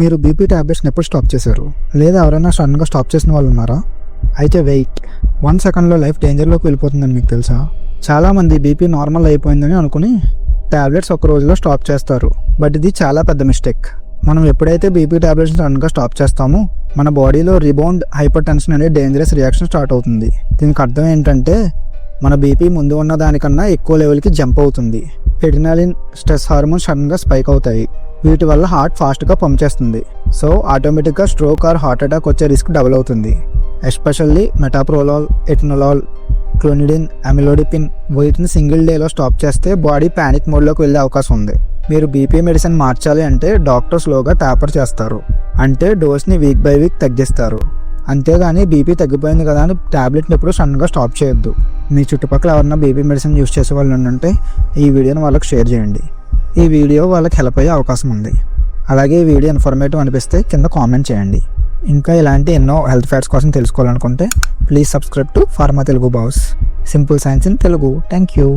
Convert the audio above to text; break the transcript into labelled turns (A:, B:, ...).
A: మీరు బీపీ టాబ్లెట్స్ని ఎప్పుడు స్టాప్ చేశారు? లేదా ఎవరైనా సడన్గా స్టాప్ చేసిన వాళ్ళు ఉన్నారా? అయితే వెయిట్, 1 సెకండ్లో లైఫ్ డేంజర్లోకి వెళ్ళిపోతుందని మీకు తెలుసా? చాలామంది బీపీ నార్మల్ అయిపోయిందని అనుకుని టాబ్లెట్స్ ఒక రోజులో స్టాప్ చేస్తారు. బట్ ఇది చాలా పెద్ద మిస్టేక్. మనం ఎప్పుడైతే బీపీ టాబ్లెట్స్ సడన్గా స్టాప్ చేస్తామో మన బాడీలో రిబౌండ్ హైపర్ టెన్షన్ అనే డేంజరస్ రియాక్షన్ స్టార్ట్ అవుతుంది. దీనికి అర్థం ఏంటంటే మన బీపీ ముందు ఉన్న దానికన్నా ఎక్కువ లెవెల్కి జంప్ అవుతుంది. ఎడ్రినాలిన్, స్ట్రెస్ హార్మోన్స్ సడన్గా స్పైక్ అవుతాయి. వీటి వల్ల హార్ట్ ఫాస్ట్గా పంప్ చేస్తుంది. సో ఆటోమేటిక్గా స్ట్రోక్ ఆర్ హార్ట్ అటాక్ వచ్చే రిస్క్ డబుల్ అవుతుంది. ఎస్పెషల్లీ మెటాప్రోలాల్, ఎటనలాల్, క్లోనిడిన్, అమిలోడిపిన్ వీటిని సింగిల్ డేలో స్టాప్ చేస్తే బాడీ ప్యానిక్ మోడ్లోకి వెళ్ళే అవకాశం ఉంది. మీరు బీపీ మెడిసిన్ మార్చాలి అంటే డాక్టర్ స్లోగా టాపర్ చేస్తారు, అంటే డోస్ని వీక్ బై వీక్ తగ్గిస్తారు. అంతేగాని బీపీ తగ్గిపోయింది కదా అని ట్యాబ్లెట్ని ఎప్పుడు సడన్గా స్టాప్ చేయొద్దు. మీ చుట్టుపక్కల ఎవరన్నా బీపీ మెడిసిన్ యూస్ చేసే వాళ్ళు ఉంటే ఈ వీడియోని వాళ్ళకి షేర్ చేయండి. ఈ వీడియో వాళ్ళకి హెల్ప్ అయ్యే అవకాశం ఉంది. అలాగే ఈ వీడియో ఇన్ఫర్మేటివ్ అనిపిస్తే కింద కామెంట్ చేయండి. ఇంకా ఇలాంటి ఎన్నో హెల్త్ ఫ్యాక్ట్స్ కోసం తెలుసుకోవాలనుకుంటే please subscribe to pharma Telugu boss, simple science in Telugu. Thank you.